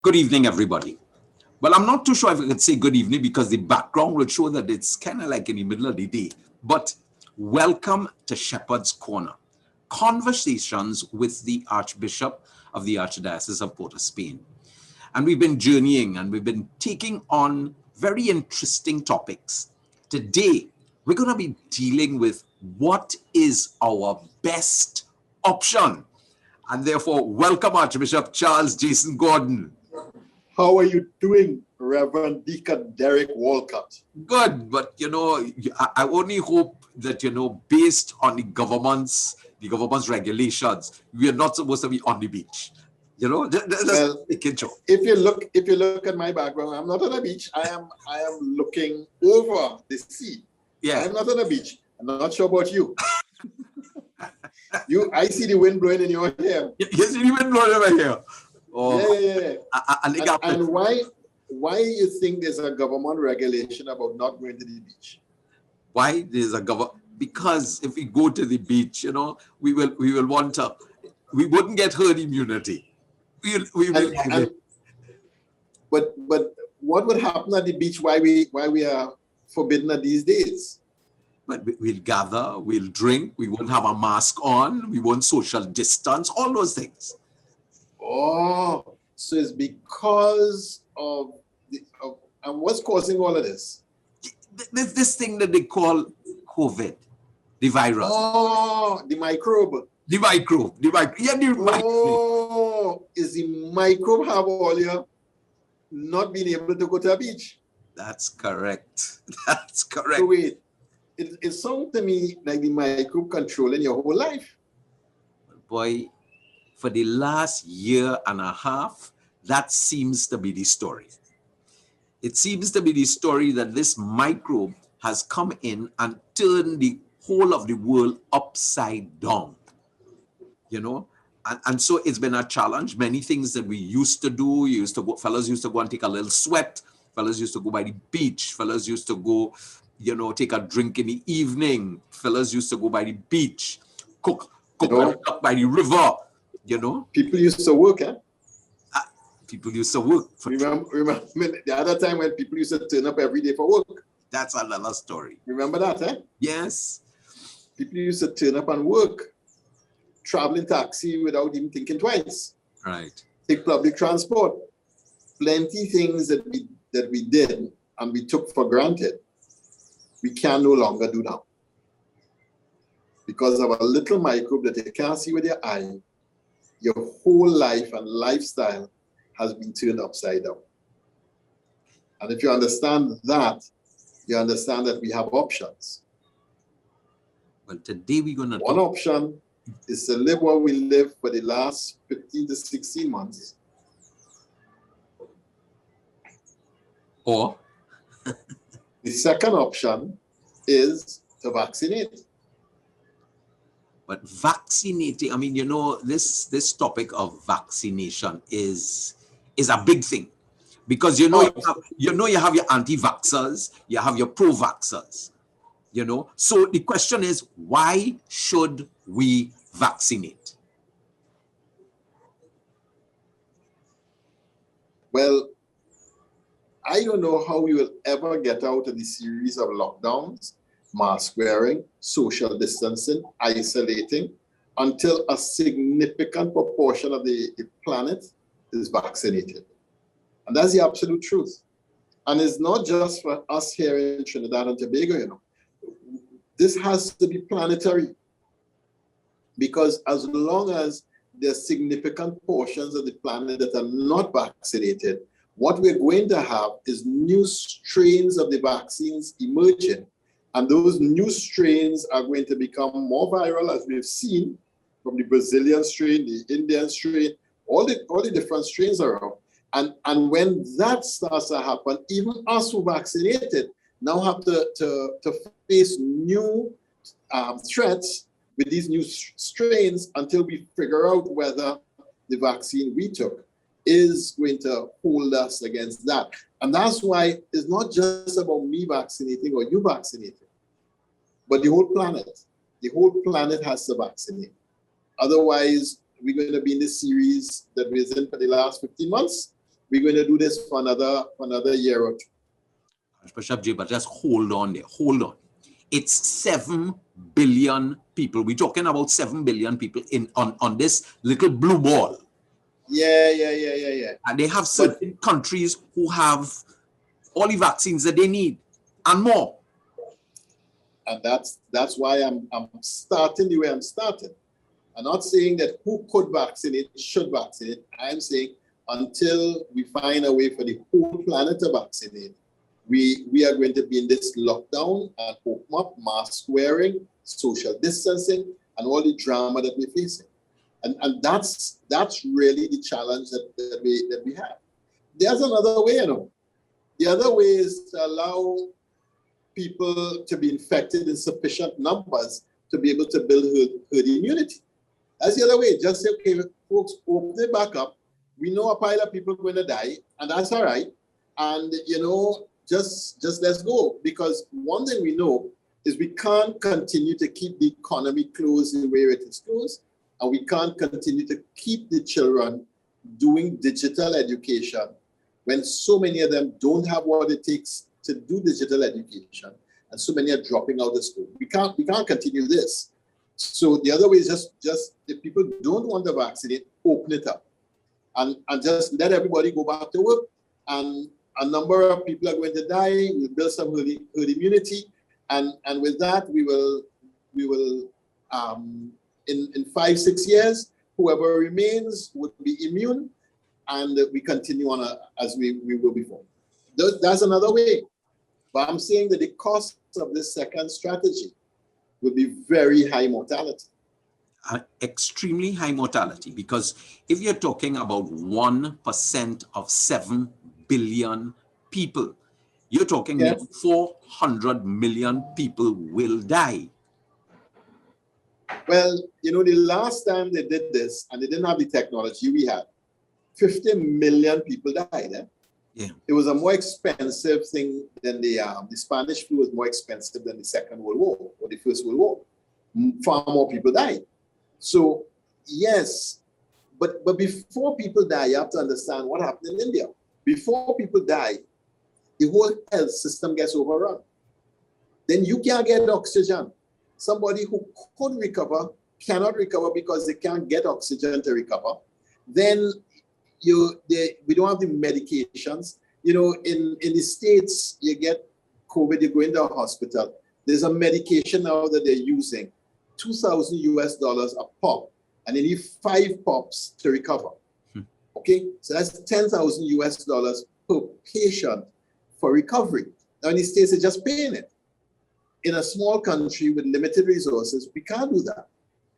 Good evening, everybody. Well, I'm not too sure if I could say good evening because the background would show that it's kind of like in the middle of the day. But welcome to Shepherd's Corner, conversations with the Archbishop of the Archdiocese of Port of Spain. And we've been journeying and we've been taking on very interesting topics. Today, we're going to be dealing with what is our best option. And therefore, welcome Archbishop Charles Jason Gordon. How are you doing, Reverend Deacon Derek Walcott? Good, but I only hope that based on the government's regulations, we are not supposed to be on the beach. Well, if you look at my background, I'm not on the beach. I am looking over the sea. Yeah, I'm not on the beach. I'm not sure about you. I see the wind blowing in your hair. You see the wind blowing over here. Oh. Yeah. And why you think there's a government regulation about not going to the beach? Why there's a government? Because if we go to the beach, we will want to. We wouldn't get herd immunity. But what would happen at the beach? Why we are forbidden at these days? But we'll gather, we'll drink, we won't have a mask on, we won't social distance, all those things. Oh, so it's because of and what's causing all of this? This thing that they call COVID, the virus. Oh, the microbe. The microbe. Yeah, the microbe. Oh, is the microbe have all you not being able to go to a beach? That's correct. So wait, it sounds to me like the microbe controlling your whole life. Boy, for the last year and a half, that seems to be the story. It seems to be the story that this microbe has come in and turned the whole of the world upside down. And so it's been a challenge. Many things that we used to do, fellas used to go and take a little sweat. Fellas used to go by the beach. Fellas used to go, take a drink in the evening. Fellas used to go by the beach, cook by the river. People used to work, eh? People used to work. Remember the other time when people used to turn up every day for work? That's another story. Remember that, eh? Yes. People used to turn up and work, traveling taxi without even thinking twice. Right. Take public transport. Plenty things that we did and we took for granted, we can no longer do now. Because of a little microbe that you can't see with your eye, your whole life and lifestyle has been turned upside down. And if you understand that, you understand that we have options. Well, today we're going to One option is to live what we lived for the last 15 to 16 months. Or the second option is to vaccinate. But vaccinating, I mean, this topic of vaccination is a big thing. Because you have your anti-vaxxers, you have your pro-vaxxers, So the question is, why should we vaccinate? Well, I don't know how we will ever get out of the series of lockdowns, mask wearing, social distancing, isolating, until a significant proportion of the planet is vaccinated. And that's the absolute truth. And it's not just for us here in Trinidad and Tobago, This has to be planetary. Because as long as there's significant portions of the planet that are not vaccinated, what we're going to have is new strains of the vaccines emerging. And those new strains are going to become more viral, as we've seen from the Brazilian strain, the Indian strain, all the different strains around. And when that starts to happen, even us who vaccinated now have to face new threats with these new strains until we figure out whether the vaccine we took is going to hold us against that. And that's why it's not just about me vaccinating or you vaccinating, but the whole planet. The whole planet has to vaccinate. Otherwise, we're going to be in this series that we're in for the last 15 months, we're going to do this for another year or two. Archbishop J, but just hold on there. Hold on. It's 7 billion people. We're talking about 7 billion people on this little blue ball. Yeah. And they have certain countries who have all the vaccines that they need and more. And that's why I'm starting the way I'm starting. I'm not saying that who could vaccinate should vaccinate. I'm saying until we find a way for the whole planet to vaccinate, we are going to be in this lockdown and open up, mask wearing, social distancing, and all the drama that we're facing. And that's really the challenge that we have. There's another way, you know. The other way is to allow people to be infected in sufficient numbers to be able to build herd immunity. That's the other way. Just say, okay, folks, open it back up. We know a pile of people are going to die, and that's all right. And, you know, just let's go. Because one thing we know is we can't continue to keep the economy closed the way it is closed, and we can't continue to keep the children doing digital education when so many of them don't have what it takes to do digital education, and so many are dropping out of school. We can't continue this. So the other way is just if people don't want to vaccinate, open it up, and just let everybody go back to work. And a number of people are going to die. We'll build some herd immunity, and with that we will in 5-6 years, whoever remains would be immune, and we continue on as we were before. That's another way. But I'm saying that the cost of this second strategy will be very high mortality. Extremely high mortality, because if you're talking about 1% of 7 billion people, you're talking 400 million people will die. Well, you know, the last time they did this, and they didn't have the technology we had, 50 million people died. Yeah. It was a more expensive thing than the Spanish flu was more expensive than the Second World War or the First World War. Far more people died. So yes, but before people die, you have to understand what happened in India. Before people die, the whole health system gets overrun. Then you can't get oxygen. Somebody who could recover cannot recover because they can't get oxygen to recover. Then we don't have the medications. You know, in the States, you get COVID, you go into a hospital. There's a medication now that they're using, $2,000 a pop, and they need 5 pops to recover. Okay, so that's $10,000 per patient for recovery. Now in the States, they're just paying it. In a small country with limited resources, we can't do that.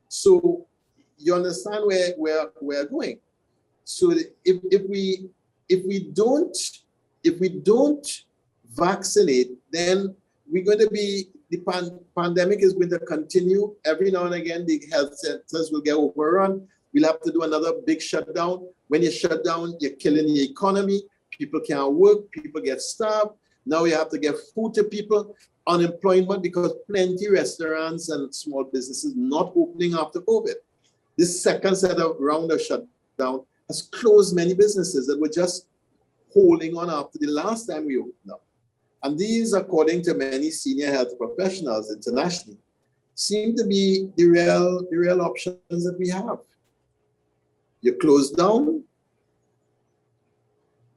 So you understand where we're going. So if we don't vaccinate, then we're going to be, the pandemic is going to continue. Every now and again, the health centers will get overrun. We'll have to do another big shutdown. When you shut down, you're killing the economy. People can't work. People get starved. Now you have to get food to people. Unemployment, because plenty restaurants and small businesses not opening after COVID. This second round of shutdown has closed many businesses that were just holding on after the last time we opened up. And these, according to many senior health professionals internationally, seem to be the real options that we have. You close down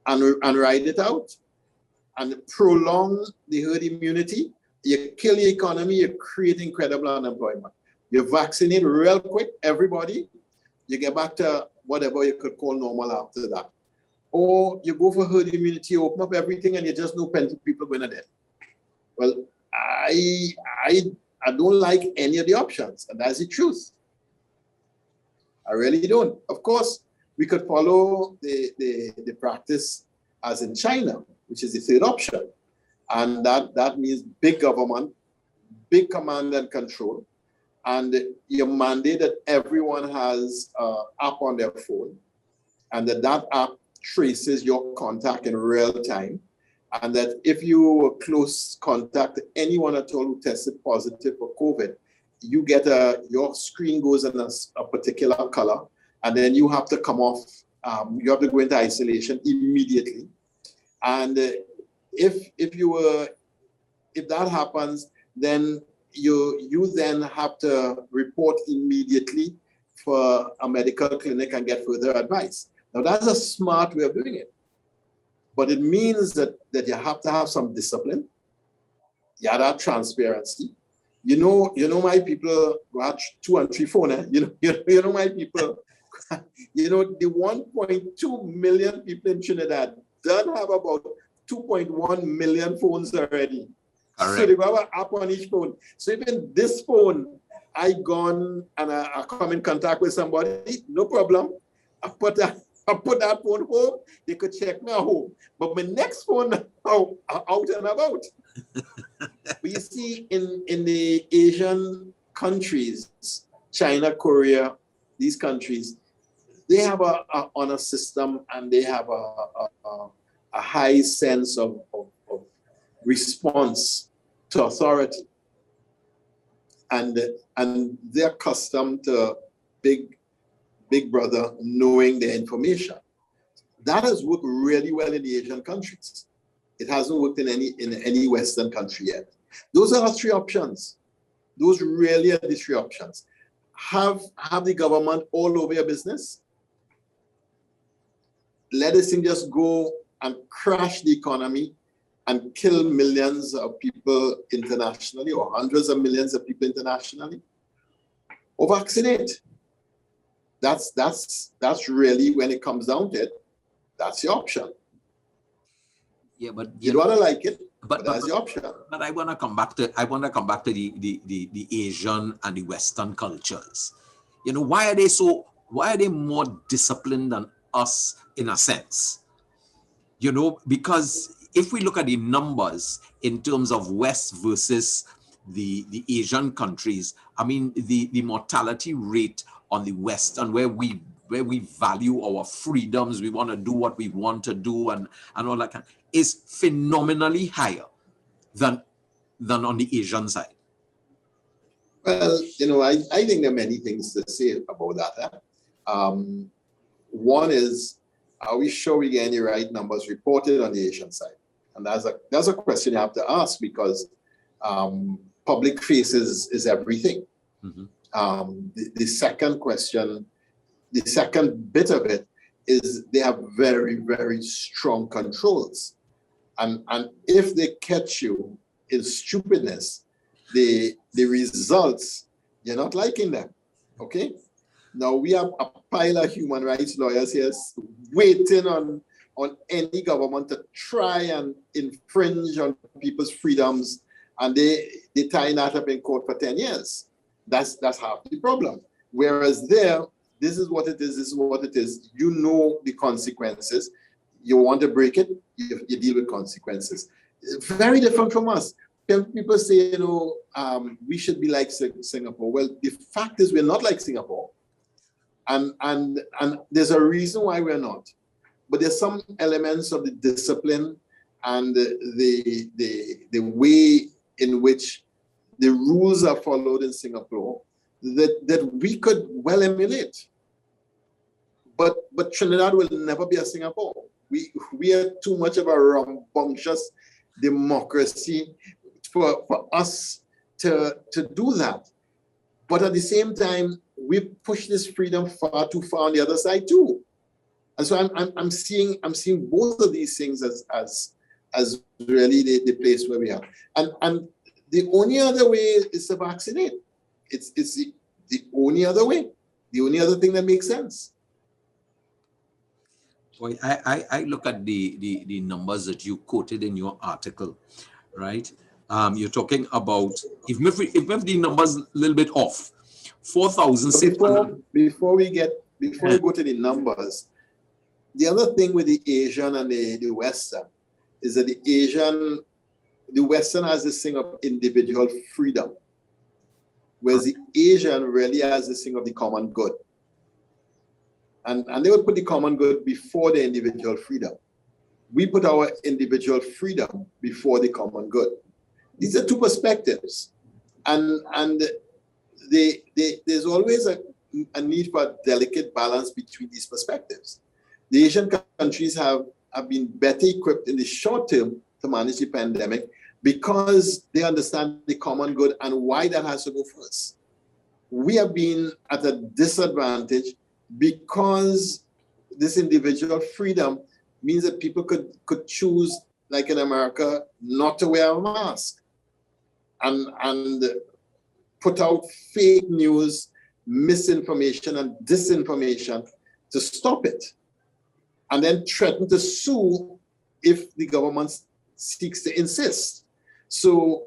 and ride it out and prolong the herd immunity. You kill the economy, you create incredible unemployment. You vaccinate real quick, everybody, you get back to whatever you could call normal after that. Or you go for herd immunity, open up everything, and you just know plenty of people going to die. Well, I don't like any of the options, and that's the truth. I really don't. Of course, we could follow the practice as in China, which is the third option. And that means big government, big command and control. And you mandate that everyone has an app on their phone, and that app traces your contact in real time. And that if you were close contact to anyone at all who tested positive for COVID, you get your screen goes in a particular color, and then you have to come off you have to go into isolation immediately. And if that happens, then you then have to report immediately for a medical clinic and get further advice. Now that's a smart way of doing it, but it means that you have to have some discipline. You have that transparency. You know my people who have 2 and 3 phones. You know my people. The 1.2 million people in Trinidad don't have about 2.1 million phones already. Correct. So they have an app on each phone. So even this phone, I gone and I come in contact with somebody, no problem. I put that phone home, they could check me at home. But my next phone out and about. But you see, in the Asian countries, China, Korea, these countries, they have a honor system, and they have a high sense of response to authority. And they're accustomed to big brother knowing their information. That has worked really well in the Asian countries. It hasn't worked in any Western country yet. Those are our 3 options. Those really are the 3 options. Have the government all over your business. Let this thing just go and crash the economy and kill millions of people internationally, or hundreds of millions of people internationally, or vaccinate. That's really, when it comes down to it, that's the option. Yeah, but you don't want to like it, but that's the option. But I want to come back to the Asian and the Western cultures. Why are they more disciplined than us in a sense? Because if we look at the numbers in terms of West versus the Asian countries, I mean, the mortality rate on the West, and where we value our freedoms, we want to do what we want to do, and all that is phenomenally higher than on the Asian side. Well, I think there are many things to say about that. One is, are we sure we get any right numbers reported on the Asian side? And that's a question you have to ask, because public face is everything. Mm-hmm. The second question, the second bit of it, is they have very, very strong controls. And if they catch you in stupidness, the results, you're not liking them. Okay? Now we have a pile of human rights lawyers here waiting on any government to try and infringe on people's freedoms, and they tie that up in court for 10 years. That's half the problem. Whereas there, this is what it is, this is what it is. You know the consequences. You want to break it, you deal with consequences. Very different from us. People say, we should be like Singapore. Well, the fact is we're not like Singapore. And there's a reason why we're not. But there's some elements of the discipline and the way in which the rules are followed in Singapore that we could well emulate. But Trinidad will never be a Singapore. We are too much of a rambunctious democracy for us to do that. But at the same time, we push this freedom far too far on the other side too. And so I'm seeing both of these things as really the place where we are. And the only other way is to vaccinate. It's the only other way, the only other thing that makes sense. Boy, I look at the numbers that you quoted in your article, right? You're talking about, if the numbers a little bit off, 4,600. Before we go to the numbers, the other thing with the Asian and the Western is that the Western has this thing of individual freedom, whereas the Asian really has this thing of the common good. And they would put the common good before the individual freedom. We put our individual freedom before the common good. These are two perspectives. And there's always a need for a delicate balance between these perspectives. The Asian countries have been better equipped in the short term to manage the pandemic because they understand the common good and why that has to go first. We have been at a disadvantage because this individual freedom means that people could choose, like in America, not to wear a mask and put out fake news, misinformation and disinformation to stop it, and then threaten to sue if the government seeks to insist. So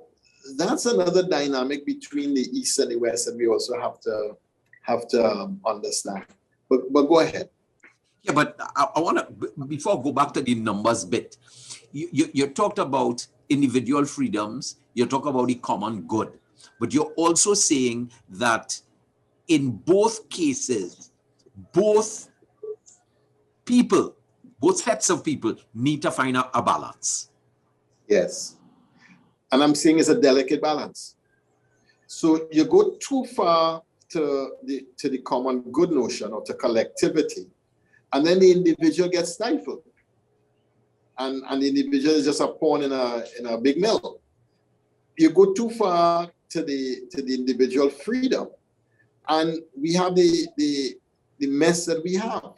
that's another dynamic between the East and the West that we also have to understand. But go ahead. Yeah, but I want to, before I go back to the numbers bit, you talked about individual freedoms, you talk about the common good, but you're also saying that in both cases, both sets of people need to find a balance. Yes. And I'm saying it's a delicate balance. So you go too far to the common good notion or to collectivity, and then the individual gets stifled. And the individual is just a pawn in a big mill. You go too far to the individual freedom, and we have the mess that we have,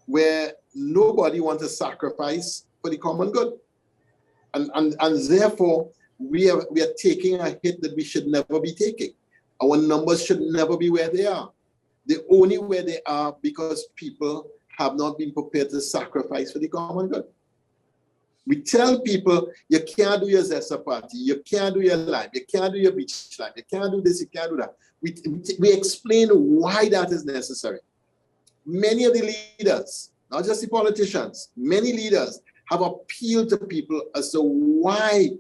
where nobody wants to sacrifice for the common good. And therefore, we are taking a hit that we should never be taking. Our numbers should never be where they are. They're only where they are because people have not been prepared to sacrifice for the common good. We tell people, you can't do your Zesta party, you can't do your lime, you can't do your beach lime, you can't do this, you can't do that. We explain why that is necessary. Many of the leaders, not just the politicians, many leaders have appealed to people as to why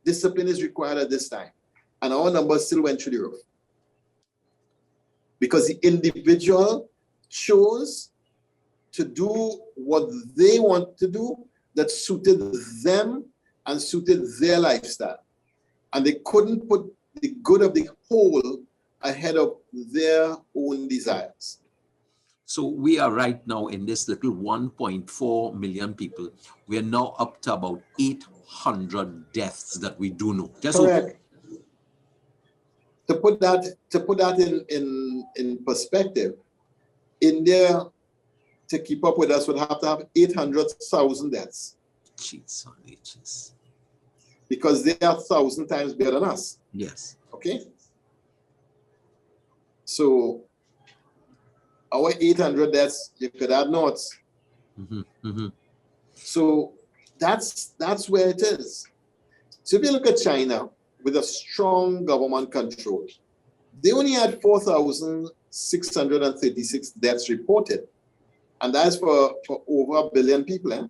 discipline is required at this time. And our numbers still went through the roof. Because the individual chose to do what they want to do that suited them and suited their lifestyle. And they couldn't put the good of the whole ahead of their own desires. So we are right now in this little 1.4 million people. We are now up to about 800 deaths that we do know. Just correct. To put that in perspective, India, to keep up with us, would have to have 800,000 deaths. Jeez. Because they are 1,000 times better than us. Yes. Okay? So our 800 deaths, you could add notes. Mm-hmm. Mm-hmm. So that's where it is. So if you look at China with a strong government control, they only had 4,636 deaths reported. And that's for over 1 billion people.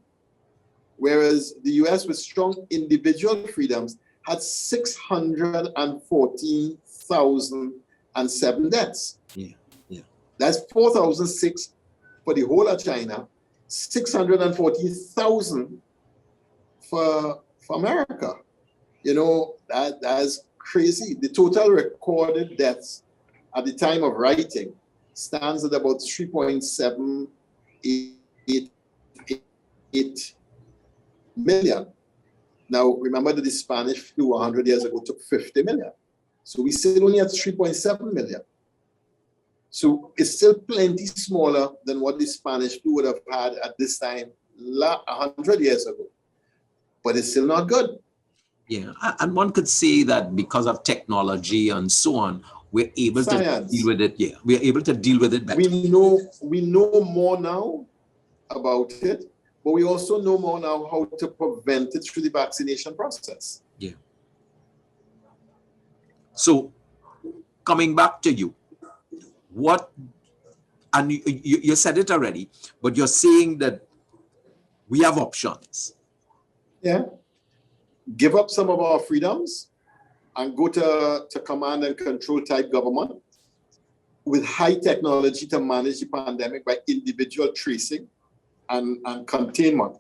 Whereas the US with strong individual freedoms had 614,007 deaths. Yeah. That's 4,006 for the whole of China, 640,000 for America. You know, that's crazy. The total recorded deaths at the time of writing stands at about 3.788 million. Now, remember that the Spanish flu 100 years ago took 50 million. So we still only at 3.7 million. So it's still plenty smaller than what the Spanish flu would have had at this time 100 years ago. But it's still not good. Yeah, and one could say that because of technology and so on, we're able to deal with it. Yeah, we're able to deal with it better. We know more now about it, but we also know more now how to prevent it through the vaccination process. Yeah. So, coming back to you, and you said it already, but you're saying that we have options. Yeah. Give up some of our freedoms and go to command and control type government with high technology to manage the pandemic by individual tracing and containment.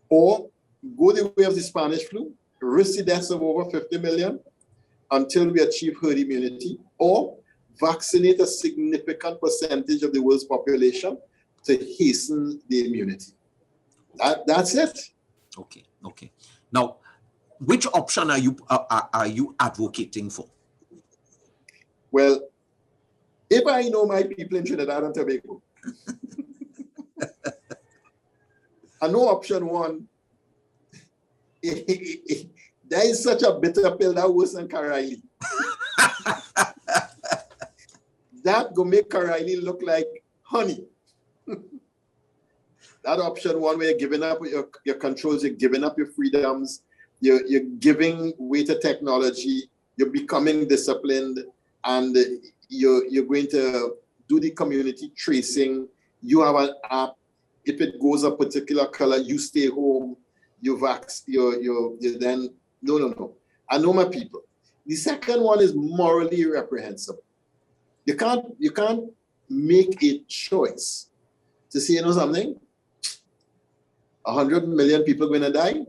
Or go the way of the Spanish flu, risk the deaths of over 50 million until we achieve herd immunity, or vaccinate a significant percentage of the world's population to hasten the immunity. That's it. Okay. Now, which option are you advocating for? Well, if I know my people in Trinidad and Tobago, I know option one, there is such a bitter pill that worse than Karaili. That go make Karaili look like honey. That option one where you're giving up your controls, you're giving up your freedoms, you're giving way to technology, you're becoming disciplined, and you're going to do the community tracing. You have an app. If it goes a particular color, you stay home. You then no. I know my people. The second one is morally reprehensible. You can't make a choice to say, you know something, 100 million people going to die.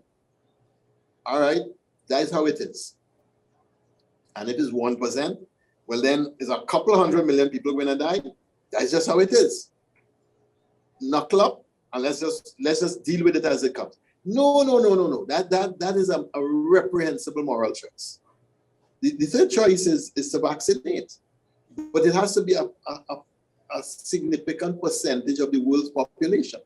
All right, that's how it is. And if it's 1%, well then it's a couple 100 million people going to die. That's just how it is. Knuckle up and let's just deal with it as it comes. No. That is a reprehensible moral choice. The third choice is to vaccinate, but it has to be a significant percentage of the world's population,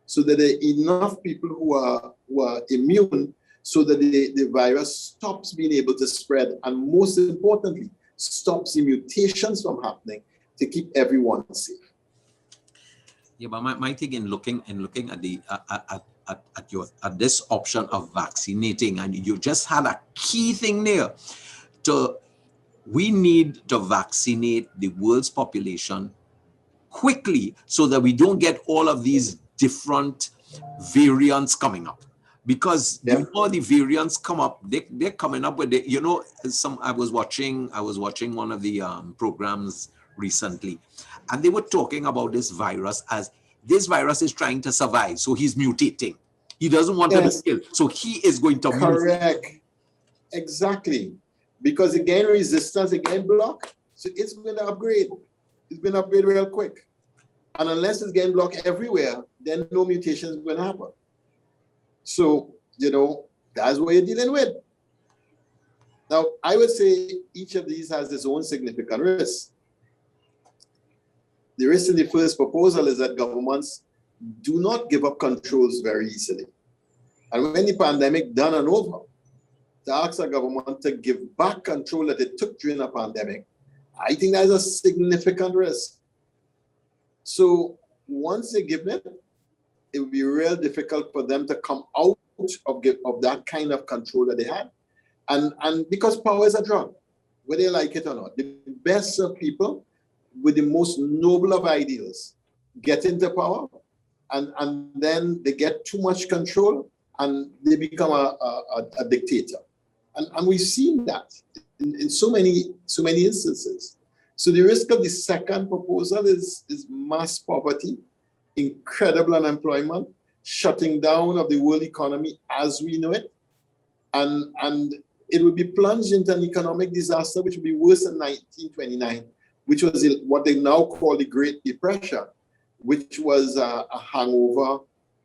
so that there are enough people who are immune, so that the virus stops being able to spread, and most importantly, stops the mutations from happening, to keep everyone safe. Yeah, but my thing in looking at the at this option of vaccinating, and you just had a key thing there. We need to vaccinate the world's population quickly so that we don't get all of these different variants coming up. Because before the variants come up, they're coming up with I was watching one of the programs recently, and they were talking about this virus as this virus is trying to survive, so he's mutating. He doesn't want to be killed, so he is going to correct mutate. Exactly, because again resistance, again block, so it's going to upgrade. It's going to upgrade real quick, and unless it's getting blocked everywhere, then no mutations will happen. So that's what you're dealing with. Now, I would say each of these has its own significant risk. The risk in the first proposal is that governments do not give up controls very easily. And when the pandemic done and over, to ask a government to give back control that it took during a pandemic, I think that's a significant risk. So once they give it, it will be real difficult for them to come out of that kind of control that they had. And because power is a drug, whether they like it or not, the best of people with the most noble of ideals get into power, and then they get too much control and they become a dictator. And we've seen that in so many instances. So the risk of the second proposal is mass poverty, incredible unemployment, shutting down of the world economy as we know it, and it will be plunged into an economic disaster which will be worse than 1929, which was what they now call the Great Depression, which was a hangover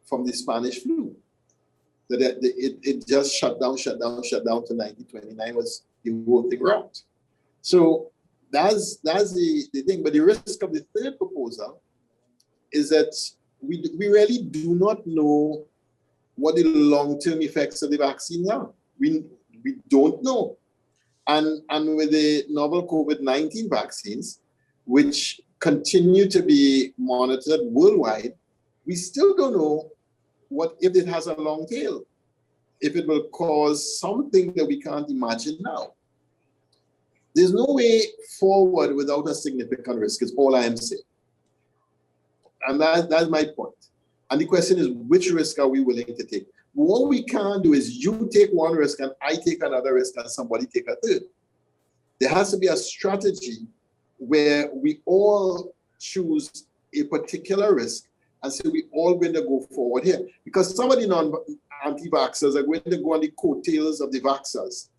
from the Spanish flu. That it just shut down to 1929 was the whole thing round. So that's the thing. But the risk of the third proposal is that we really do not know what the long-term effects of the vaccine are. We don't know. And with the novel COVID-19 vaccines, which continue to be monitored worldwide, we still don't know what if it has a long tail, if it will cause something that we can't imagine now. There's no way forward without a significant risk, is all I am saying. And that's my point. And the question is, which risk are we willing to take? What we can't do is you take one risk and I take another risk and somebody take a third. There has to be a strategy where we all choose a particular risk and say we all going to go forward here. Because some of the anti-vaxxers are going to go on the coattails of the vaxxers,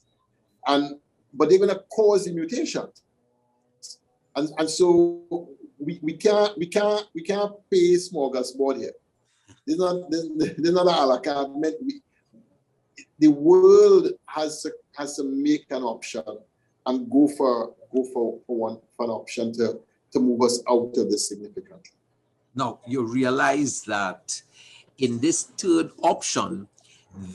but they're going to cause the mutations. And so we can't pay smorgasbord here. There's not a la carte. The world has to make an option and go for an option to move us out of this significantly. Now, you realize that in this third option,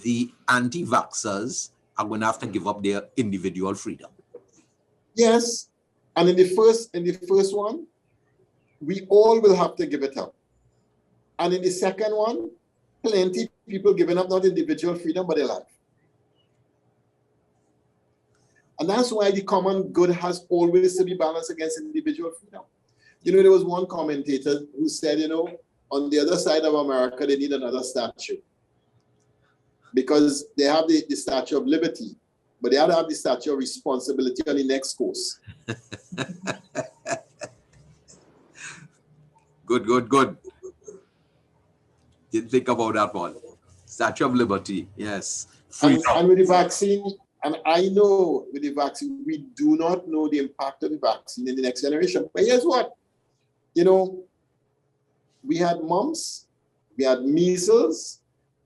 the anti-vaxxers are going to have to give up their individual freedom. Yes, and in the first one, we all will have to give it up. And in the second one, plenty of people giving up not individual freedom, but their life. And that's why the common good has always to be balanced against individual freedom. There was one commentator who said, on the other side of America, they need another statue. Because they have the Statue of Liberty, but they have to have the Statue of Responsibility on the next course. Good. Didn't think about that one. Statue of Liberty, yes. And with the vaccine, and I know with the vaccine, we do not know the impact of the vaccine in the next generation. But here's what, we had mumps, we had measles,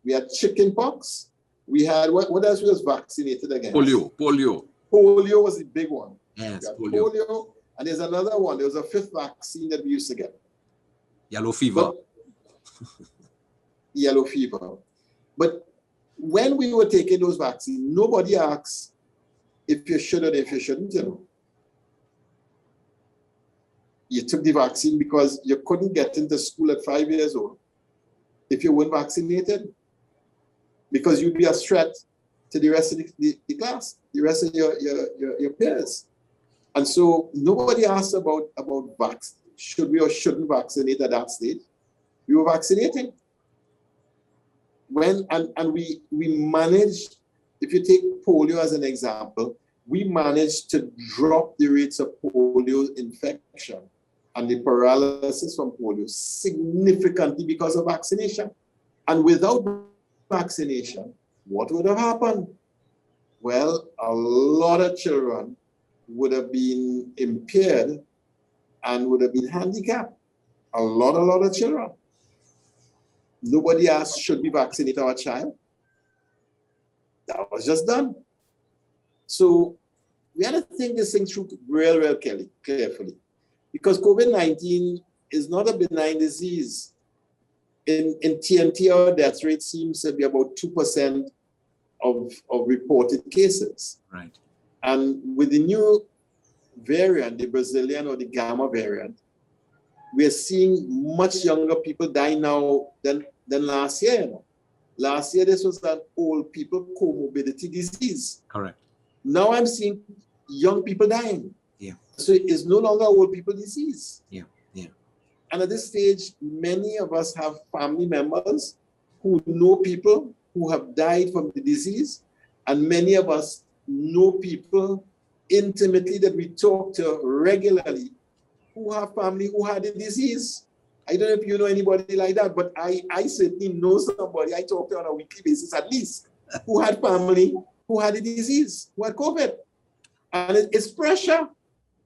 we had chicken pox, we had, what else was vaccinated against? Polio. Polio was the big one. Yes, polio. And there's another one. There was a fifth vaccine that we used to get. Yellow fever. Yellow fever. But when we were taking those vaccines, nobody asked if you should or if you shouldn't, You took the vaccine because you couldn't get into school at 5 years old if you weren't vaccinated, because you'd be a threat to the rest of the class, the rest of your peers. And so nobody asked about should we or shouldn't vaccinate at that stage. We were vaccinating. And we managed, if you take polio as an example, we managed to drop the rates of polio infection and the paralysis from polio significantly because of vaccination. And without vaccination, what would have happened? Well, a lot of children would have been impaired and would have been handicapped. A lot of children. Nobody asked, should we vaccinate our child? That was just done. So we had to think this thing through real carefully. Because COVID-19 is not a benign disease. In TNT, our death rate seems to be about 2% of reported cases. Right. And with the new variant, the Brazilian or the Gamma variant, we are seeing much younger people die now than last year. Last year, this was an old people comorbidity disease. Correct. Now I'm seeing young people dying. Yeah. So it's no longer old people disease. Yeah. And at this stage, many of us have family members who know people who have died from the disease. And many of us know people intimately that we talk to regularly who have family who had the disease. I don't know if you know anybody like that, but I certainly know somebody I talk to on a weekly basis at least who had family who had the disease, who had COVID. And it's pressure.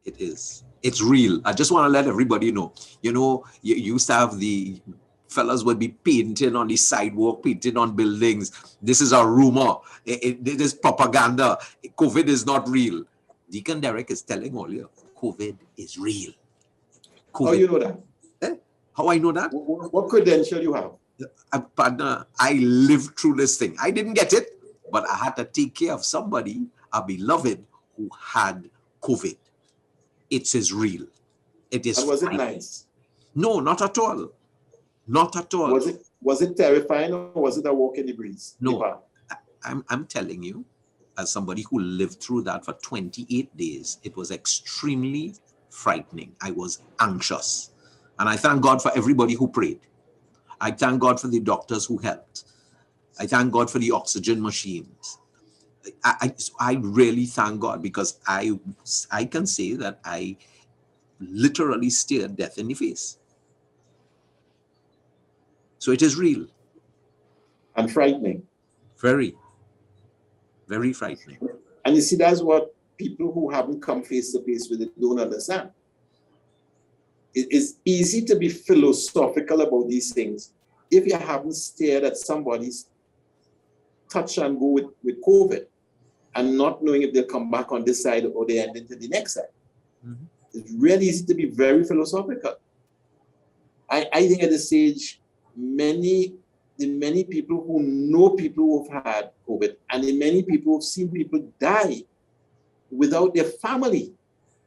It is. It's real. I just want to let everybody know. You used to have the fellas would be painting on the sidewalk, painting on buildings. This is a rumor. It is propaganda. COVID is not real. Deacon Derek is telling all you, COVID is real. COVID. How you know that? How I know that? What credential you have? Partner, I lived through this thing. I didn't get it, but I had to take care of somebody, a beloved, who had COVID. It is real. It is. And was it nice? No, not at all. Not at all. Was it terrifying or was it a walk in the breeze? No, I'm telling you, as somebody who lived through that for 28 days, it was extremely frightening. I was anxious. And I thank God for everybody who prayed. I thank God for the doctors who helped. I thank God for the oxygen machines. I really thank God, because I can say that I literally stared death in the face. So it is real. And frightening. Very, very frightening. And you see, that's what people who haven't come face to face with it don't understand. It is easy to be philosophical about these things if you haven't stared at somebody's touch and go with COVID and not knowing if they'll come back on this side or they end into the next side. Mm-hmm. It's really easy to be very philosophical. I think at this stage, the many people who know people who've had COVID and the many people who've seen people die without their family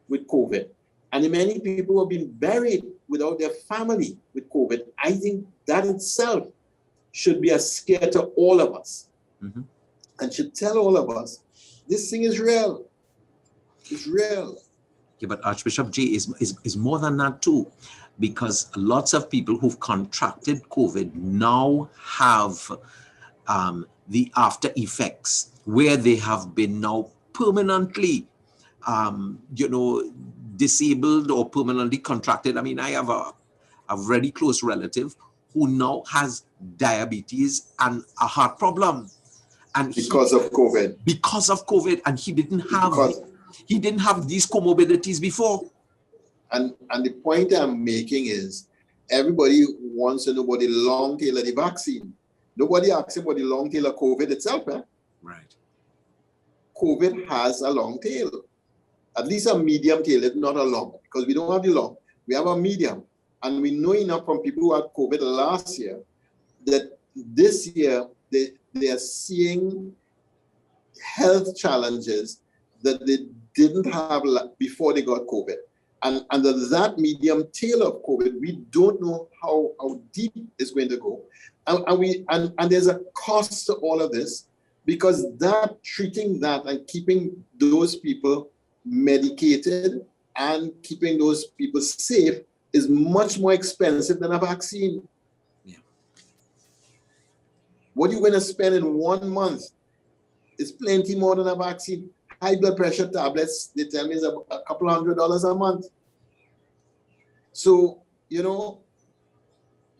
with COVID, and the many people who have been buried without their family with COVID, I think that itself should be a scare to all of us. Mm-hmm. And should tell all of us, this thing is real. It's real. Yeah, but Archbishop J is more than that too, because lots of people who've contracted COVID now have the after effects where they have been now permanently, disabled or permanently contracted. I mean, I have a very close relative who now has diabetes and a heart problem. And because of COVID, and he didn't have these comorbidities before. And the point I'm making is everybody wants to know about the long tail of the vaccine. Nobody asks about the long tail of COVID itself. Right. COVID has a long tail, at least a medium tail, if not a long, because we don't have the long. We have a medium. And we know enough from people who had COVID last year that this year they are seeing health challenges that they didn't have before they got COVID. And under that medium tail of COVID, we don't know how deep it's going to go. And there's a cost to all of this, because treating that and keeping those people medicated and keeping those people safe is much more expensive than a vaccine. Yeah. What you're going to spend in 1 month is plenty more than a vaccine. High blood pressure tablets, they tell me, is a couple $100 a month. So, the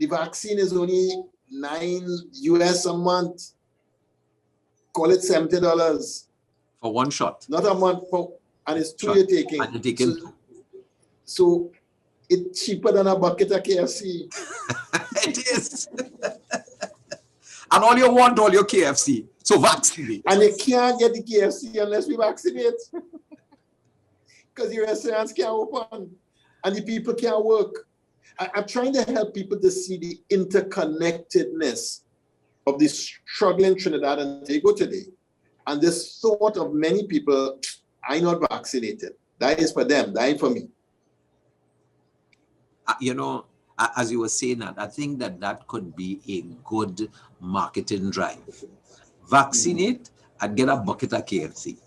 vaccine is only $9 a month. Call it $70 for one shot. Not a month, and it's two you're taking. And you're taking so it's cheaper than a bucket of KFC. It is. And all you want, all your KFC. So vaccinate. And you can't get the KFC unless we vaccinate. Because the restaurants can't open and the people can't work. I'm trying to help people to see the interconnectedness of the struggling Trinidad and Tobago today. And this thought of many people, I'm not vaccinated. That is for them, that ain't for me. As you were saying that, I think that could be a good marketing drive. Vaccinate and get a bucket of KFC.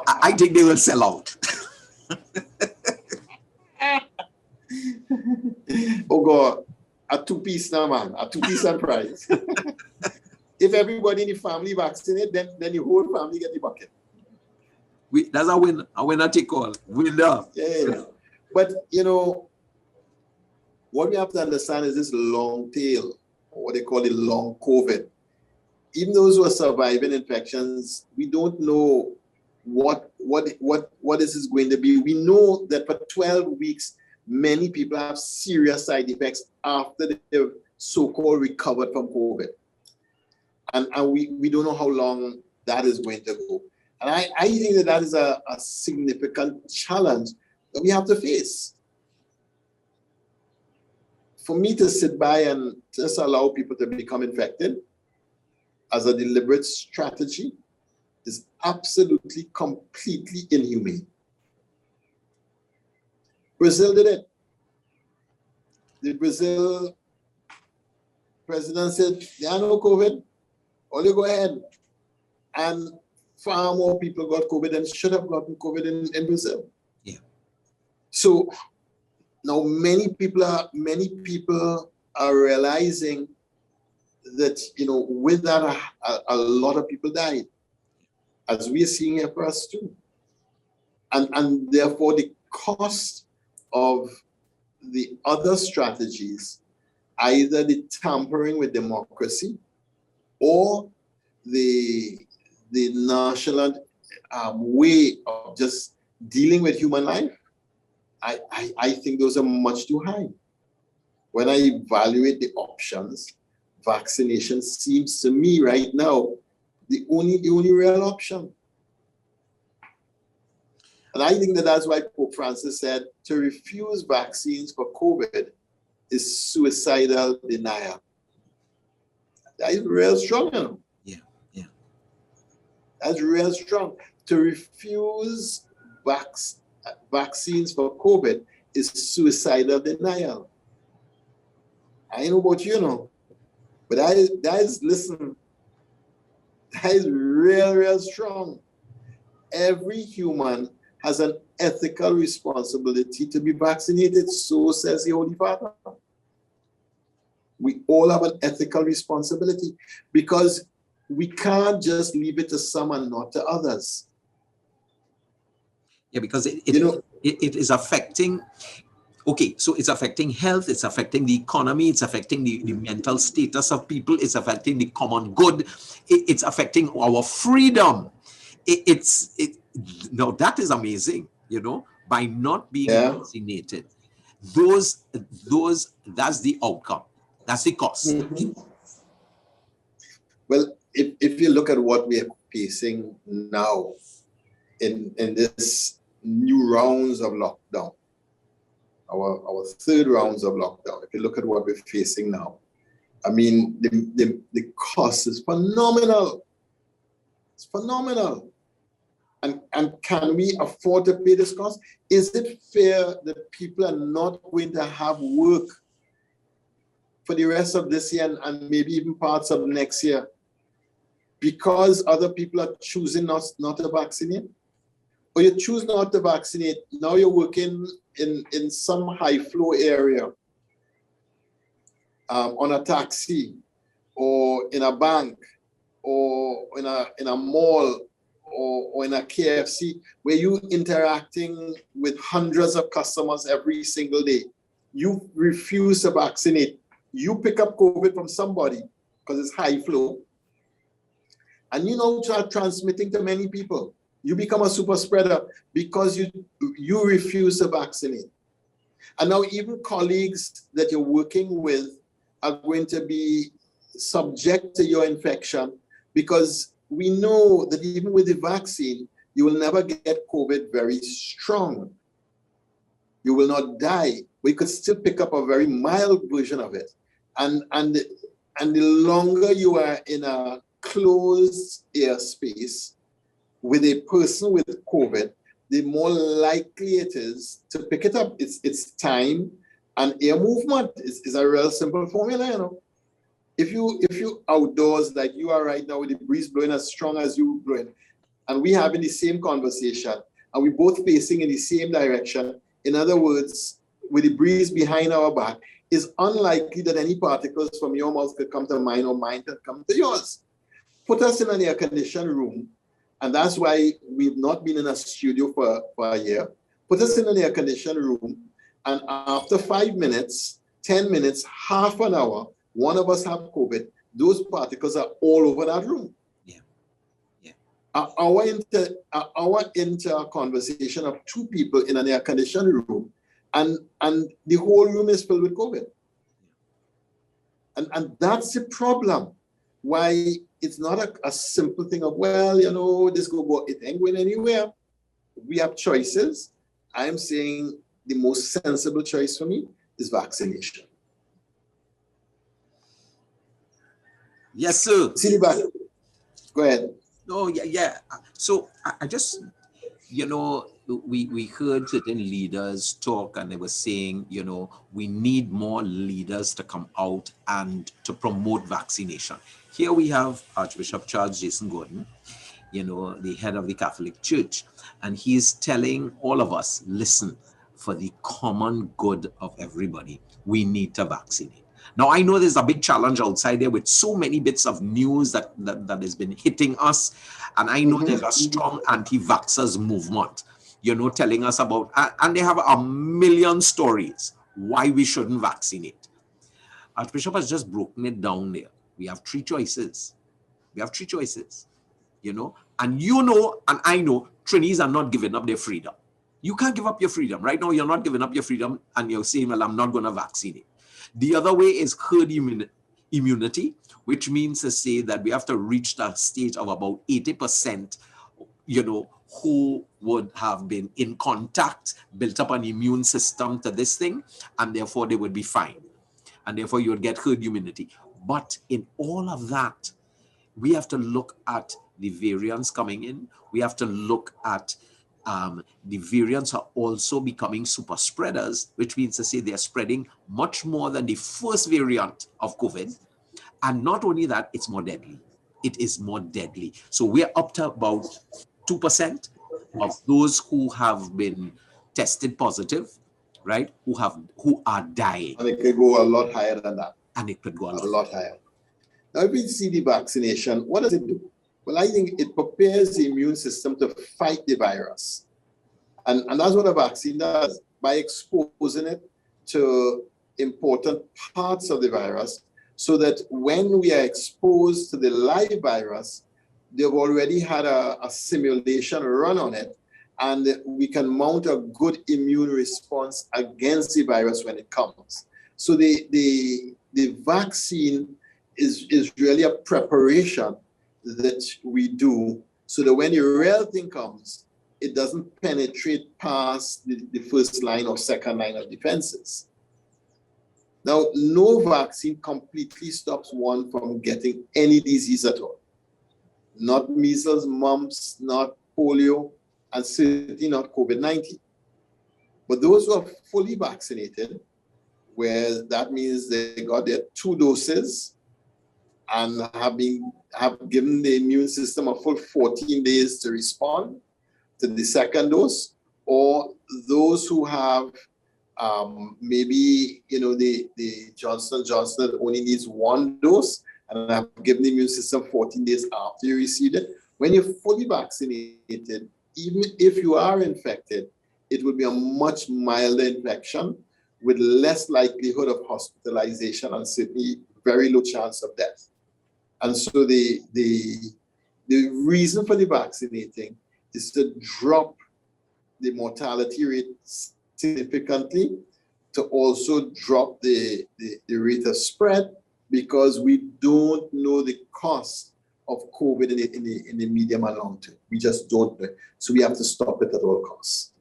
I think they will sell out. Oh God, a 2-piece now, man, a 2-piece and price. If everybody in the family vaccinate, then the whole family get the bucket. That's a winner take all. Winner. Yeah. But what we have to understand is this long tail, or what they call it long COVID. Even those who are surviving infections, we don't know what this is going to be. We know that for 12 weeks, many people have serious side effects after they've so-called recovered from COVID. And we don't know how long that is going to go. And I think that is a significant challenge that we have to face. For me to sit by and just allow people to become infected as a deliberate strategy is absolutely, completely inhumane. Brazil did it. The Brazil president said, there are no COVID, all you go ahead. And far more people got COVID than should have gotten COVID in Brazil. Yeah. So now many people are realizing that, with that, a lot of people died, as we are seeing here for us too. And therefore the cost of the other strategies, either the tampering with democracy or the national way of just dealing with human life, I think those are much too high. When I evaluate the options, vaccination seems to me right now the only real option. And I think that's why Pope Francis said to refuse vaccines for COVID is suicidal denial. That is real strong, you know. Yeah. That's real strong. To refuse vaccines for COVID is suicidal denial. I know about you know, but that is listen, that is real strong. Every human has an ethical responsibility to be vaccinated, so says the Holy Father. We all have an ethical responsibility because we can't just leave it to some and not to others. Yeah, because it is affecting, okay, so it's affecting health, it's affecting the economy, it's affecting the mental status of people, it's affecting the common good, it's affecting our freedom. Now that is amazing, you know, by not being vaccinated. That's the outcome. That's the cost. Well, if you look at what we are facing now in this new rounds of lockdown, our third rounds of lockdown, if you look at what we're facing now, I mean, the cost is phenomenal. It's phenomenal. And can we afford to pay this cost? Is it fair that people are not going to have work for the rest of this year and maybe even parts of next year because other people are choosing not to vaccinate? Or you choose not to vaccinate, now you're working in some high flow area, on a taxi, or in a bank, or in a mall, or in a KFC, where you interacting with hundreds of customers every single day. You refuse to vaccinate. You pick up COVID from somebody because it's high flow, and you know start transmitting to many people. You become a super spreader because you refuse to vaccinate. And now even colleagues that you're working with are going to be subject to your infection, because we know that even with the vaccine, you will never get COVID very strong. You will not die, but you could still pick up a very mild version of it. And the longer you are in a closed airspace with a person with COVID, the more likely it is to pick it up. It's time and air movement is a real simple formula, you know. If you outdoors like you are right now with the breeze blowing as strong as you blowing, and we having the same conversation, and we both facing in the same direction, in other words, with the breeze behind our back, it's unlikely that any particles from your mouth could come to mine or mine could come to yours. Put us in an air-conditioned room, and that's why we've not been in a studio for a year. Put us in an air-conditioned room, and after 5 minutes, 10 minutes, half an hour, one of us have COVID, those particles are all over that room. Yeah. Our inter conversation of two people in an air-conditioned room, and the whole room is filled with COVID. And that's the problem. Why it's not a simple thing of, well, you know, this go, it ain't going anywhere. We have choices. I'm saying the most sensible choice for me is vaccination. Yes, sir. See back. Go ahead. No, yeah. So I just, you know, we heard certain leaders talk, and they were saying, you know, we need more leaders to come out and to promote vaccination. Here we have Archbishop Charles Jason Gordon, you know, the head of the Catholic Church, and he's telling all of us, listen, for the common good of everybody, we need to vaccinate. Now, I know there's a big challenge outside there with so many bits of news that has been hitting us. And I know there's a strong anti-vaxxers movement, you know, telling us about, and they have a million stories why we shouldn't vaccinate. Archbishop has just broken it down there. We have three choices. You know, and you know, and I know, Trinis are not giving up their freedom. You can't give up your freedom. Right now, you're not giving up your freedom and you're saying, well, I'm not going to vaccinate. The other way is herd immunity, which means to say that we have to reach that stage of about 80%, who would have been in contact, built up an immune system to this thing, and therefore they would be fine. And therefore you would get herd immunity. But in all of that, we have to look at the variants coming in. We have to look at the variants are also becoming super spreaders, which means to say they're spreading much more than the first variant of COVID. And not only that, it's more deadly. It is more deadly. So we're up to about 2% of those who have been tested positive, right? Who are dying. And it could go a lot higher than that. And it could go a lot higher. Now, if we see the vaccination, what does it do? Well, I think it prepares the immune system to fight the virus. And that's what a vaccine does. By exposing it to important parts of the virus, so that when we are exposed to the live virus, they've already had a simulation run on it, and we can mount a good immune response against the virus when it comes. So the vaccine is really a preparation that we do so that when the real thing comes, it doesn't penetrate past the first line or second line of defenses. Now, no vaccine completely stops one from getting any disease at all. Not measles, mumps, not polio, and certainly not COVID-19. But those who are fully vaccinated, where that means they got their 2 doses and have given the immune system a full 14 days to respond to the second dose, or those who have maybe the Johnson & Johnson only needs 1 dose and have given the immune system 14 days after you received it. When you're fully vaccinated, even if you are infected, it will be a much milder infection with less likelihood of hospitalization and certainly very low chance of death. And so the reason for the vaccinating is to drop the mortality rate significantly, to also drop the rate of spread, because we don't know the cost of COVID in the medium and long term. We just don't know. So we have to stop it at all costs.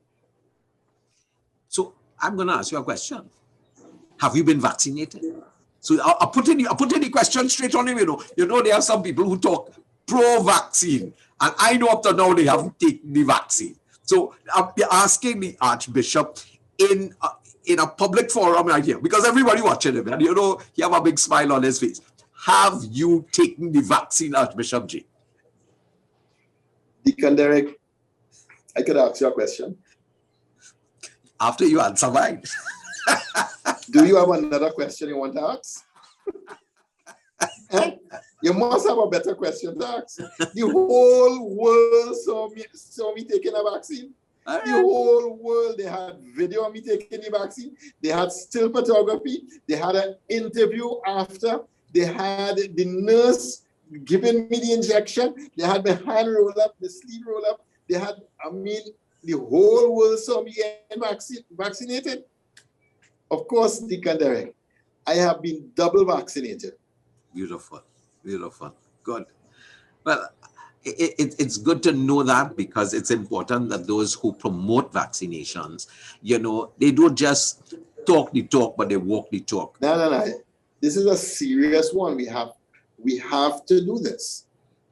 So I'm going to ask you a question. Have you been vaccinated? So I'll put in the question straight on him. There are some people who talk pro-vaccine, and I know up to now they haven't taken the vaccine. So I'm asking the Archbishop in a public forum right here, because everybody watching him, and he have a big smile on his face. Have you taken the vaccine, Archbishop J? Deacon Derek, I could ask you a question. After you answer mine. Do you have another question you want to ask? You must have a better question to ask. The whole world saw me taking a vaccine. Right. The whole world, they had video of me taking the vaccine. They had still photography. They had an interview after. They had the nurse giving me the injection. They had my hand roll up, the sleeve roll up. They had, the whole world saw me getting vaccinated. Of course, Deacon Derek, I have been double vaccinated. Beautiful, beautiful, good. Well, it's good to know that, because it's important that those who promote vaccinations, they don't just talk the talk, but they walk the talk. No. This is a serious one. We have to do this.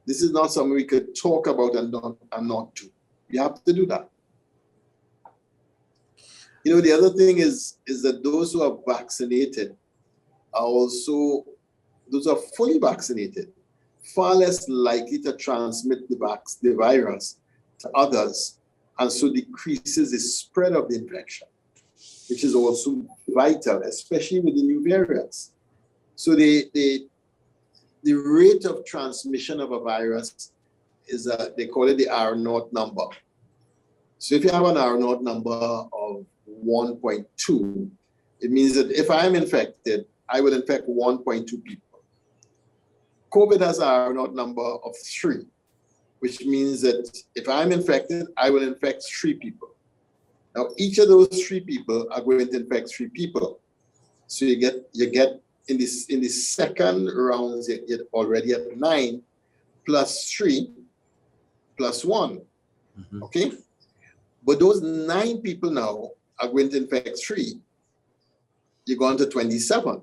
This is not something we could talk about and not do. We have to do that. The other thing is that those who are vaccinated are also, those who are fully vaccinated, far less likely to transmit the virus to others, and so decreases the spread of the infection, which is also vital, especially with the new variants. So the rate of transmission of a virus is, they call it the R0 number. So if you have an R0 number of 1.2, it means that if I am infected, I will infect 1.2 people. COVID has an R0 number of 3, which means that if I'm infected, I will infect 3 people. Now, each of those 3 people are going to infect 3 people. So you get in the second round, you're already at 9 plus 3 plus 1. Mm-hmm. Okay? But those 9 people now are going to infect 3. You're going to 27.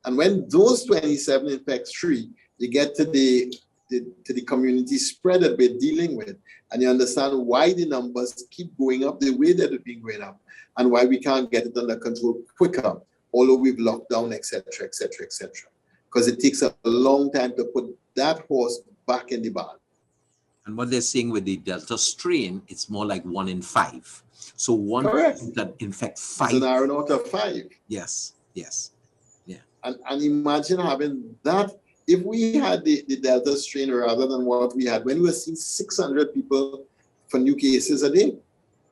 And when those 27 infect 3, you get to the community spread that we're dealing with, and you understand why the numbers keep going up the way that they're being going up, and why we can't get it under control quicker, although we've locked down, etc., etc., etc. Because it takes a long time to put that horse back in the barn. And what they're saying with the Delta strain, it's more like 1 in 5. So one that infect 5. It's an iron out of 5. Yes, yes, yeah. And imagine having that. If we had the Delta strain rather than what we had, when we were seeing 600 people for new cases a day,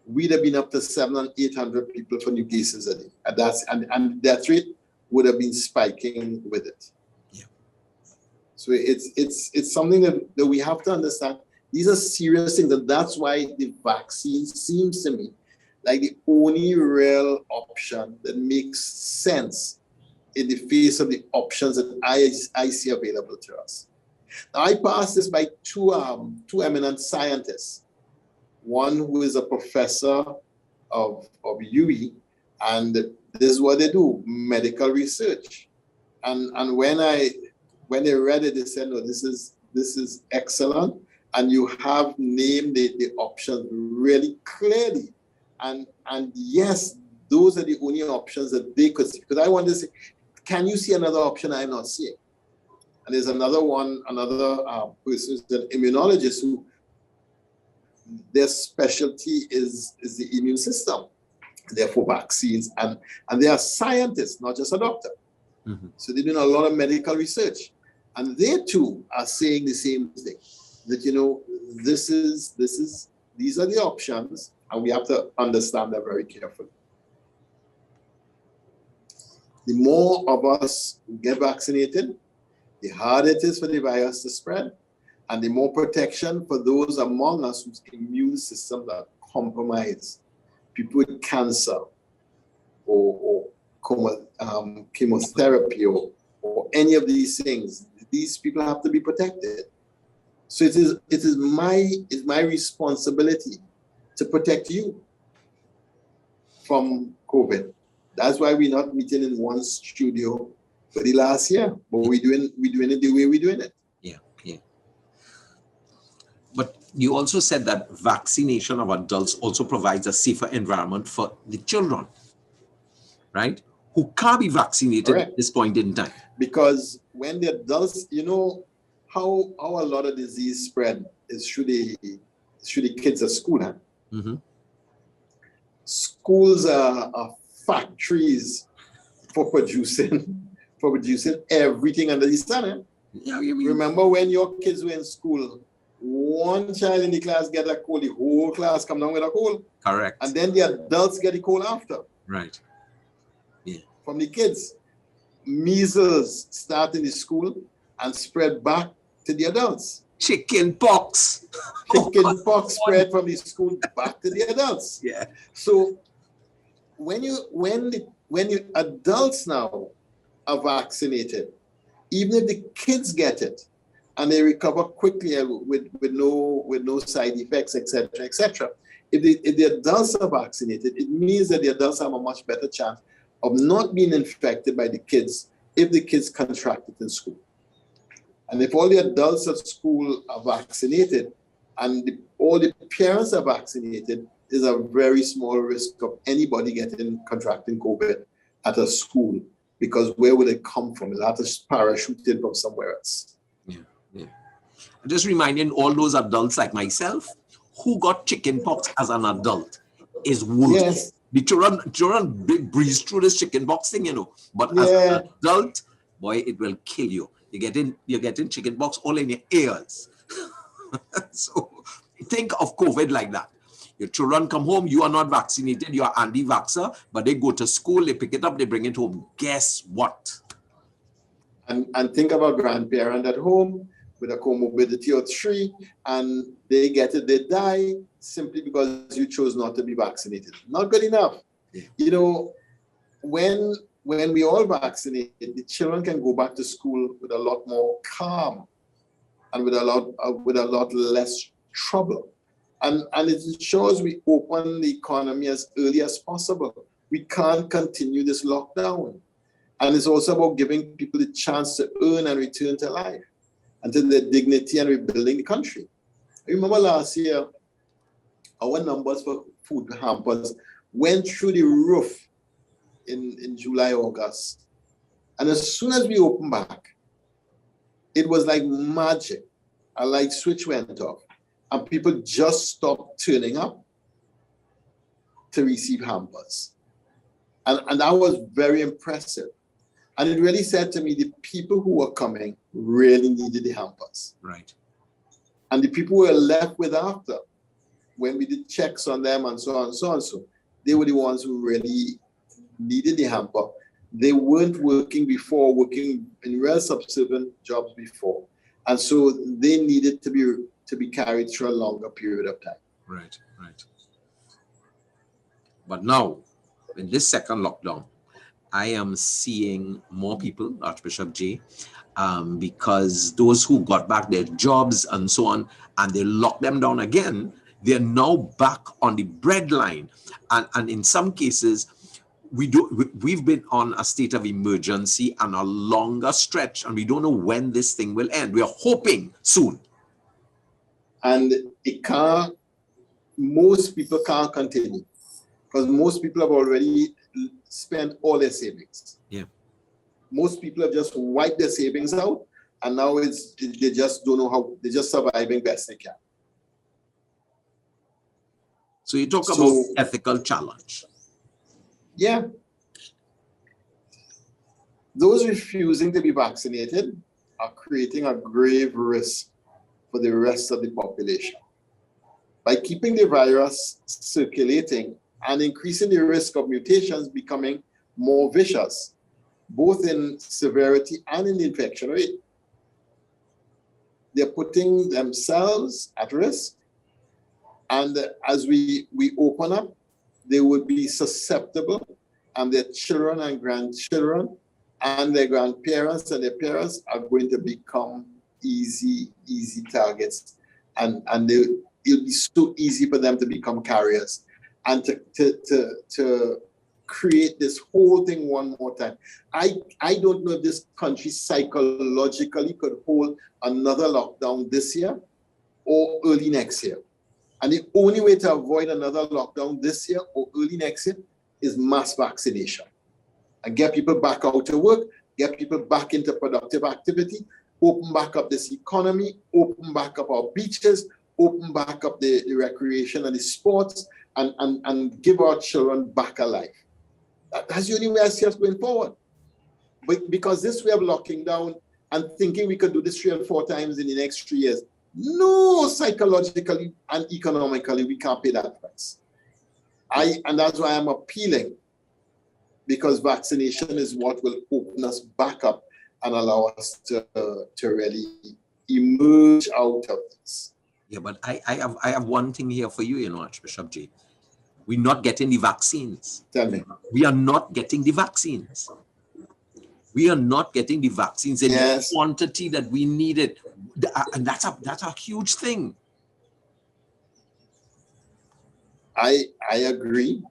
we'd have been up to 700 and 800 people for new cases a day. And that rate would have been spiking with it. Yeah. So it's something that we have to understand. These are serious things, and that's why the vaccine seems to me like the only real option that makes sense in the face of the options that I see available to us. Now, I passed this by two eminent scientists. One who is a professor of UE, and this is what they do, medical research. And when they read it, they said, no, this is excellent. And you have named the options really clearly. And yes, those are the only options that they could see. Because I want to say, can you see another option I'm not seeing? And there's another person who's an immunologist who their specialty is the immune system, therefore vaccines. And they are scientists, not just a doctor. Mm-hmm. So they're doing a lot of medical research. And they too are saying the same thing, that, you know, these are the options, and we have to understand them very carefully. The more of us get vaccinated, the harder it is for the virus to spread, and the more protection for those among us whose immune systems are compromised. People with cancer or chemotherapy or any of these things, these people have to be protected. So it is my responsibility to protect you from COVID. That's why we're not meeting in one studio for the last year, but we're doing it the way we're doing it. Yeah. But you also said that vaccination of adults also provides a safer environment for the children, right? Who can't be vaccinated Correct. At this point in time. Because when the adults, you know, how a lot of disease spread is through the kids at school. Huh? Mm-hmm. Schools are factories for producing everything under the sun. Eh? Yeah, you mean? Remember when your kids were in school, one child in the class get a cold, the whole class come down with a cold. Correct. And then the adults get the cold after. Right. Yeah. From the kids. Measles start in the school and spread back to the adults. Chicken pox. Chicken pox spread from the school back to the adults. Yeah. So when you adults now are vaccinated, even if the kids get it and they recover quickly with no side effects, etc., if the adults are vaccinated, it means that the adults have a much better chance of not being infected by the kids if the kids contract it in school. And if all the adults at school are vaccinated and all the parents are vaccinated, there's a very small risk of anybody contracting COVID at a school, because where would it come from? It'll have to parachute in from somewhere else. Yeah. Just reminding all those adults like myself who got chicken pox as an adult is worse. Yes. The children breeze through this chicken pox thing, you know. But as an adult, boy, it will kill you. You're getting chicken pox all in your ears. So think of COVID like that. Your children come home, you are not vaccinated, you are anti-vaxxer, but they go to school, they pick it up, they bring it home. Guess what? And think of a grandparent at home with a comorbidity or 3, and they get it, they die simply because you chose not to be vaccinated. Not good enough. Yeah. You know, when we all vaccinate, the children can go back to school with a lot more calm and with a lot less trouble. And it ensures we open the economy as early as possible. We can't continue this lockdown. And it's also about giving people the chance to earn and return to life and to their dignity and rebuilding the country. I remember last year, our numbers for food hampers went through the roof in July, August. And as soon as we opened back, it was like magic. A light switch went off. And people just stopped turning up to receive hampers. And that was very impressive. And it really said to me, the people who were coming really needed the hampers. Right. And the people who were left with after, when we did checks on them and so on and so on, so they were the ones who really needed the hamper. They weren't working before, working in real subservient jobs before. And so they needed to be carried through a longer period of time. Right, right. But now, in this second lockdown, I am seeing more people, Archbishop J, because those who got back their jobs and so on, and they locked them down again, they're now back on the breadline. And in some cases, we've been on a state of emergency and a longer stretch, and we don't know when this thing will end. We are hoping soon. And most people can't continue because most people have already spent all their savings. Yeah. Most people have just wiped their savings out, and now they just don't know how, they're just surviving best they can. So you talk about ethical challenge. Yeah. Those refusing to be vaccinated are creating a grave risk for the rest of the population. By keeping the virus circulating and increasing the risk of mutations becoming more vicious, both in severity and in the infection rate, they're putting themselves at risk. And as we open up, they would be susceptible, and their children and grandchildren and their grandparents and their parents are going to become easy targets. And it'll be so easy for them to become carriers and to create this whole thing one more time. I don't know if this country psychologically could hold another lockdown this year or early next year. And the only way to avoid another lockdown this year or early next year is mass vaccination. And get people back out to work, get people back into productive activity, open back up this economy, open back up our beaches, open back up the recreation and the sports, and give our children back a life. That's the only way I see us going forward. But because this way of locking down and thinking we could do this 3 or 4 times in the next 3 years, no, psychologically and economically, we can't pay that price. And that's why I'm appealing, because vaccination is what will open us back up and allow us to really emerge out of this. Yeah, but I have one thing here for you, Archbishop J. We're not getting the vaccines. Tell me. We are not getting the vaccines. We are not getting the vaccines in the quantity that we needed. And that's a huge thing. I agree.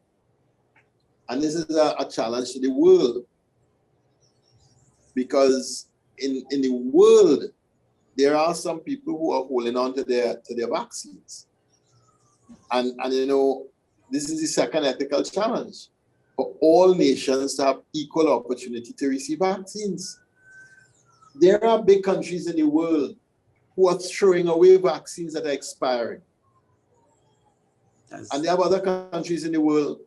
And this is a challenge to the world. Because in the world, there are some people who are holding on to their vaccines. And this is the second ethical challenge for all nations to have equal opportunity to receive vaccines. There are big countries in the world who are throwing away vaccines that are expiring. And there are other countries in the world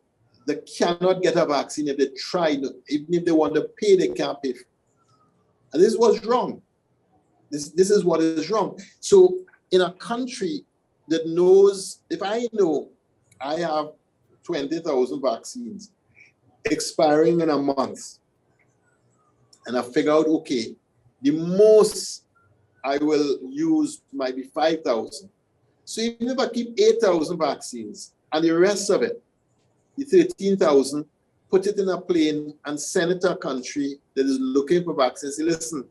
that cannot get a vaccine if they try, even if they want to pay, they can't pay. And this is what's wrong. This is what is wrong. So in a country that knows, if I know I have 20,000 vaccines expiring in a month, and I figure out, okay, the most I will use maybe 5,000. So even if I keep 8,000 vaccines and the rest of it, the 13,000, put it in a plane and send it to a country that is looking for vaccines. Say, listen,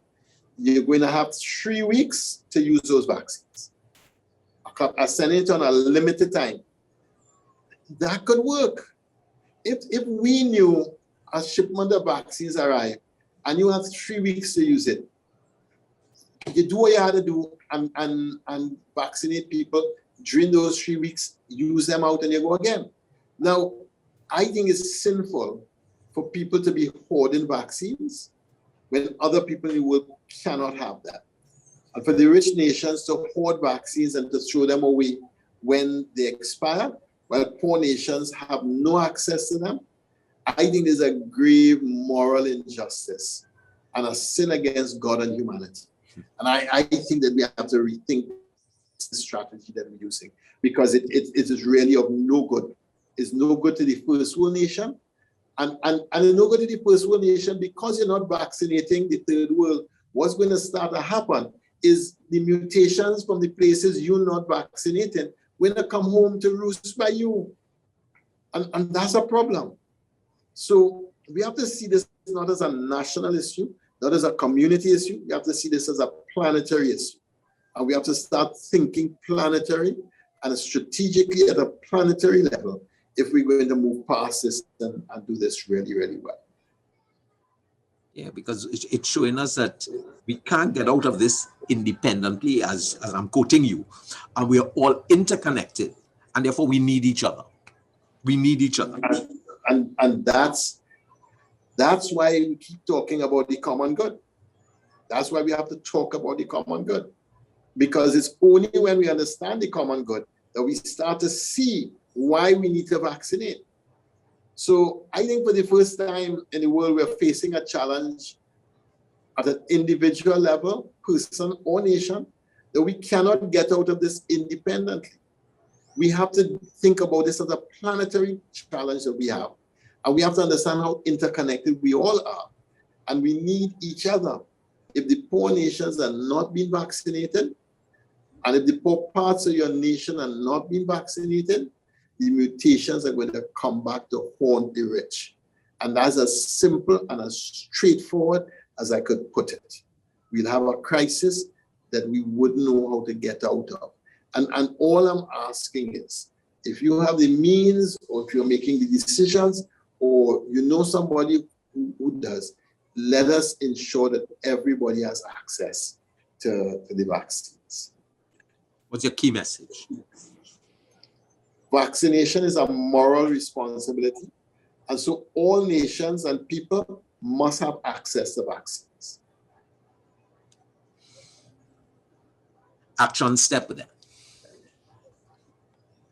you're going to have 3 weeks to use those vaccines. I send it on a limited time. That could work. If we knew a shipment of vaccines arrived and you have 3 weeks to use it, you do what you had to do and vaccinate people during those 3 weeks, use them out and you go again. Now, I think it's sinful for people to be hoarding vaccines when other people in the world cannot have that. And for the rich nations to hoard vaccines and to throw them away when they expire, while poor nations have no access to them, I think there's a grave moral injustice and a sin against God and humanity. And I think that we have to rethink the strategy that we're using, because it is really of no good. It's no good to the first world nation, and it's no good to the first world nation because you're not vaccinating the third world. What's going to start to happen is the mutations from the places you're not vaccinating when they come home to roost by you. And that's a problem. So we have to see this not as a national issue, not as a community issue. We have to see this as a planetary issue. And we have to start thinking planetary and strategically at a planetary level if we're going to move past this and do this really, really well. Yeah, because it's showing us that we can't get out of this independently, as I'm quoting you, and we are all interconnected, and therefore we need each other. We need each other. And that's why we keep talking about the common good. That's why we have to talk about the common good. Because it's only when we understand the common good that we start to see why we need to vaccinate. So I think for the first time in the world, we're facing a challenge at an individual level, person or nation, that we cannot get out of this independently. We have to think about this as a planetary challenge that we have. And we have to understand how interconnected we all are. And we need each other. If the poor nations are not being vaccinated, and if the poor parts of your nation are not being vaccinated, the mutations are going to come back to haunt the rich. And that's as simple and as straightforward as I could put it. We'll have a crisis that we wouldn't know how to get out of. And all I'm asking is, if you have the means, or if you're making the decisions, or you know somebody who does, let us ensure that everybody has access to the vaccines. What's your key message? Vaccination is a moral responsibility. And so all nations and people must have access to vaccines. Action step with that.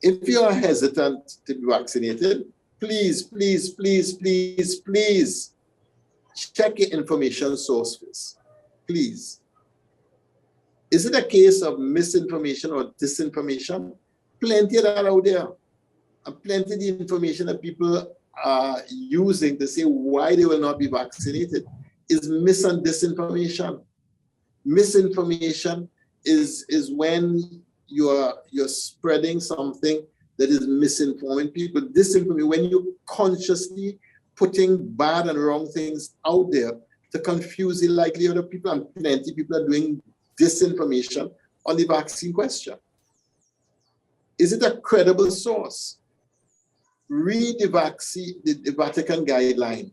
If you are hesitant to be vaccinated, please, please, please, please, please check your information source first. Please. Is it a case of misinformation or disinformation? Plenty of that out there. And plenty of the information that people are using to say why they will not be vaccinated is mis and disinformation. Misinformation is when you're spreading something that is misinforming people. Disinformation, when you're consciously putting bad and wrong things out there to confuse the likelihood of people, and plenty of people are doing disinformation on the vaccine question. Is it a credible source? Read the Vatican guideline,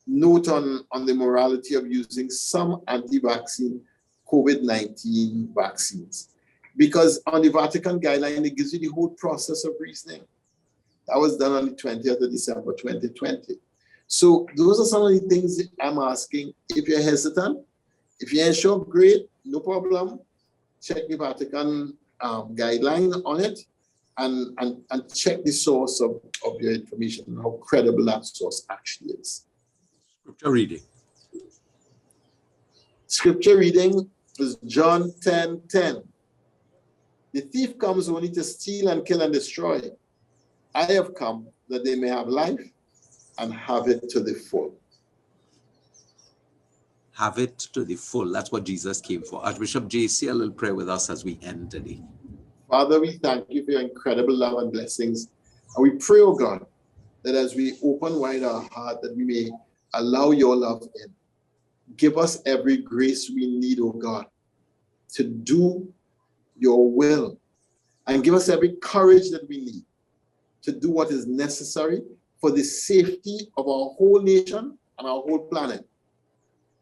note on the morality of using some anti-vaccine COVID-19 vaccines. Because on the Vatican guideline, it gives you the whole process of reasoning. That was done on the 20th of December, 2020. So those are some of the things that I'm asking. If you're hesitant, if you're unsure, great, no problem. Check the Vatican guideline on it and check the source of your information and how credible that source actually is. Scripture reading. Scripture reading is John 10:10. The thief comes only to steal and kill and destroy. I have come that they may have life and have it to the full. have it to the full. That's what Jesus came for. Archbishop J, say a little prayer with us as we end today. Father, we thank you for your incredible love and blessings. And we pray, oh God, that as we open wide our heart, that we may allow your love in. Give us every grace we need, oh God, to do your will. And give us every courage that we need to do what is necessary for the safety of our whole nation and our whole planet.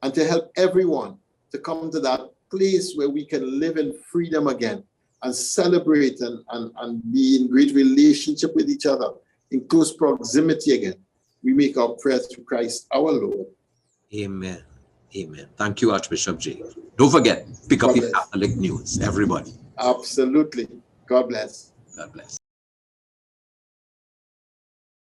And to help everyone to come to that place where we can live in freedom again and celebrate and be in great relationship with each other, in close proximity again. We make our prayer through Christ our Lord. Amen. Amen. Thank you, Archbishop J. Don't forget, pick up your Catholic news, everybody. Absolutely. God bless. God bless.